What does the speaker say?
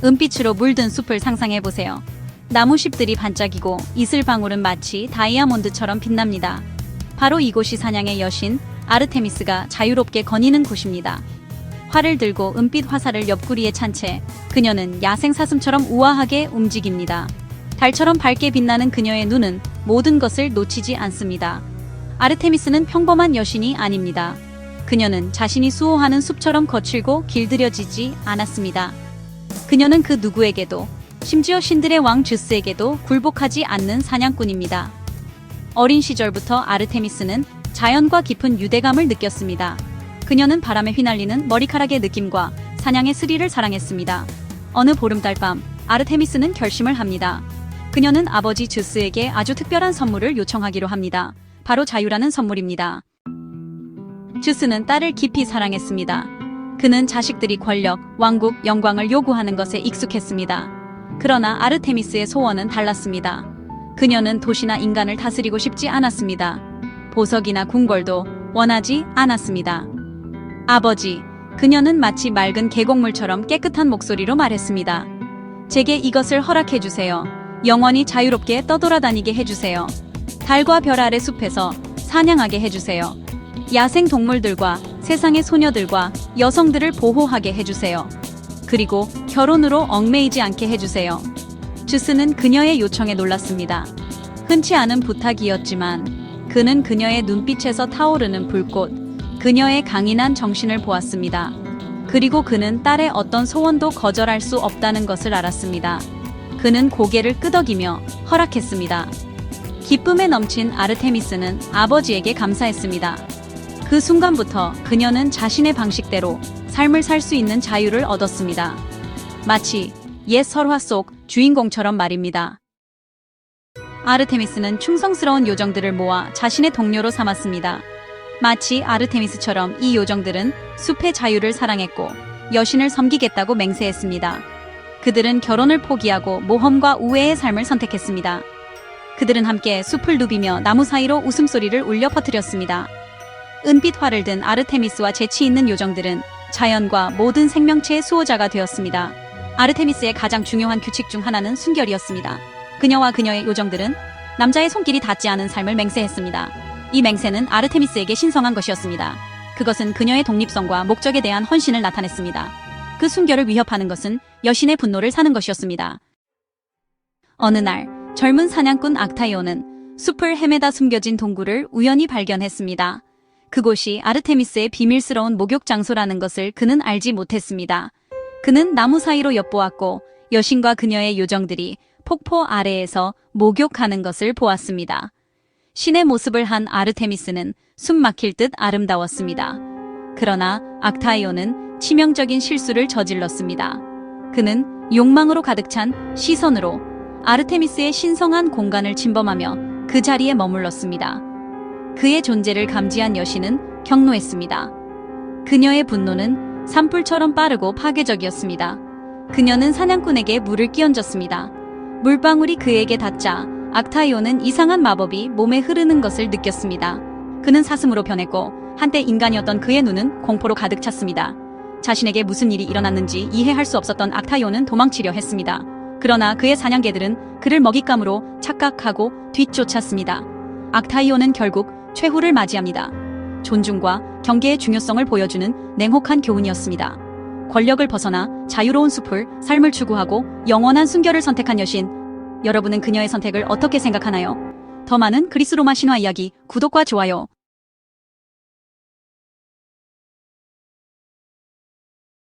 은빛으로 물든 숲을 상상해보세요. 나무잎들이 반짝이고 이슬방울은 마치 다이아몬드처럼 빛납니다. 바로 이곳이 사냥의 여신 아르테미스가 자유롭게 거니는 곳입니다. 활을 들고 은빛 화살을 옆구리에 찬 채 그녀는 야생 사슴처럼 우아하게 움직입니다. 달처럼 밝게 빛나는 그녀의 눈은 모든 것을 놓치지 않습니다. 아르테미스는 평범한 여신이 아닙니다. 그녀는 자신이 수호하는 숲처럼 거칠고 길들여지지 않았습니다. 그녀는 그 누구에게도, 심지어 신들의 왕 즈스에게도 굴복하지 않는 사냥꾼입니다. 어린 시절부터 아르테미스는 자연과 깊은 유대감을 느꼈습니다. 그녀는 바람에 휘날리는 머리카락의 느낌과 사냥의 스릴을 사랑했습니다. 어느 보름달 밤, 아르테미스는 결심을 합니다. 그녀는 아버지 즈스에게 아주 특별한 선물을 요청하기로 합니다. 바로 자유라는 선물입니다. 즈스는 딸을 깊이 사랑했습니다. 그는 자식들이 권력, 왕국, 영광을 요구하는 것에 익숙했습니다. 그러나 아르테미스의 소원은 달랐습니다. 그녀는 도시나 인간을 다스리고 싶지 않았습니다. 보석이나 궁궐도 원하지 않았습니다. 아버지, 그녀는 마치 맑은 계곡물처럼 깨끗한 목소리로 말했습니다. 제게 이것을 허락해주세요. 영원히 자유롭게 떠돌아다니게 해주세요. 달과 별 아래 숲에서 사냥하게 해주세요. 야생 동물들과 세상의 소녀들과 여성들을 보호하게 해주세요. 그리고 결혼으로 얽매이지 않게 해주세요. 즈스는 그녀의 요청에 놀랐습니다. 흔치 않은 부탁이었지만 그는 그녀의 눈빛에서 타오르는 불꽃, 그녀의 강인한 정신을 보았습니다. 그리고 그는 딸의 어떤 소원도 거절할 수 없다는 것을 알았습니다. 그는 고개를 끄덕이며 허락했습니다. 기쁨에 넘친 아르테미스는 아버지에게 감사했습니다. 그 순간부터 그녀는 자신의 방식대로 삶을 살 수 있는 자유를 얻었습니다. 마치 옛 설화 속 주인공처럼 말입니다. 아르테미스는 충성스러운 요정들을 모아 자신의 동료로 삼았습니다. 마치 아르테미스처럼 이 요정들은 숲의 자유를 사랑했고 여신을 섬기겠다고 맹세했습니다. 그들은 결혼을 포기하고 모험과 우애의 삶을 선택했습니다. 그들은 함께 숲을 누비며 나무 사이로 웃음소리를 울려 퍼뜨렸습니다. 은빛 활을 든 아르테미스와 재치 있는 요정들은 자연과 모든 생명체의 수호자가 되었습니다. 아르테미스의 가장 중요한 규칙 중 하나는 순결이었습니다. 그녀와 그녀의 요정들은 남자의 손길이 닿지 않은 삶을 맹세했습니다. 이 맹세는 아르테미스에게 신성한 것이었습니다. 그것은 그녀의 독립성과 목적에 대한 헌신을 나타냈습니다. 그 순결을 위협하는 것은 여신의 분노를 사는 것이었습니다. 어느 날 젊은 사냥꾼 악타이오는 숲을 헤매다 숨겨진 동굴을 우연히 발견했습니다. 그곳이 아르테미스의 비밀스러운 목욕 장소라는 것을 그는 알지 못했습니다. 그는 나무 사이로 엿보았고 여신과 그녀의 요정들이 폭포 아래에서 목욕하는 것을 보았습니다. 신의 모습을 한 아르테미스는 숨 막힐 듯 아름다웠습니다. 그러나 악타이오는 치명적인 실수를 저질렀습니다. 그는 욕망으로 가득 찬 시선으로 아르테미스의 신성한 공간을 침범하며 그 자리에 머물렀습니다. 그의 존재를 감지한 여신은 경노했습니다. 그녀의 분노는 산불처럼 빠르고 파괴적이었습니다. 그녀는 사냥꾼에게 물을 끼얹었습니다. 물방울이 그에게 닿자 악타이오는 이상한 마법이 몸에 흐르는 것을 느꼈습니다. 그는 사슴으로 변했고 한때 인간이었던 그의 눈은 공포로 가득 찼습니다. 자신에게 무슨 일이 일어났는지 이해할 수 없었던 악타이오는 도망치려 했습니다. 그러나 그의 사냥개들은 그를 먹잇감으로 착각하고 뒤쫓았습니다. 악타이오는 결국 최후를 맞이합니다. 존중과 경계의 중요성을 보여주는 냉혹한 교훈이었습니다. 권력을 벗어나 자유로운 숲을, 삶을 추구하고 영원한 순결을 선택한 여신. 여러분은 그녀의 선택을 어떻게 생각하나요? 더 많은 그리스 로마 신화 이야기 구독과 좋아요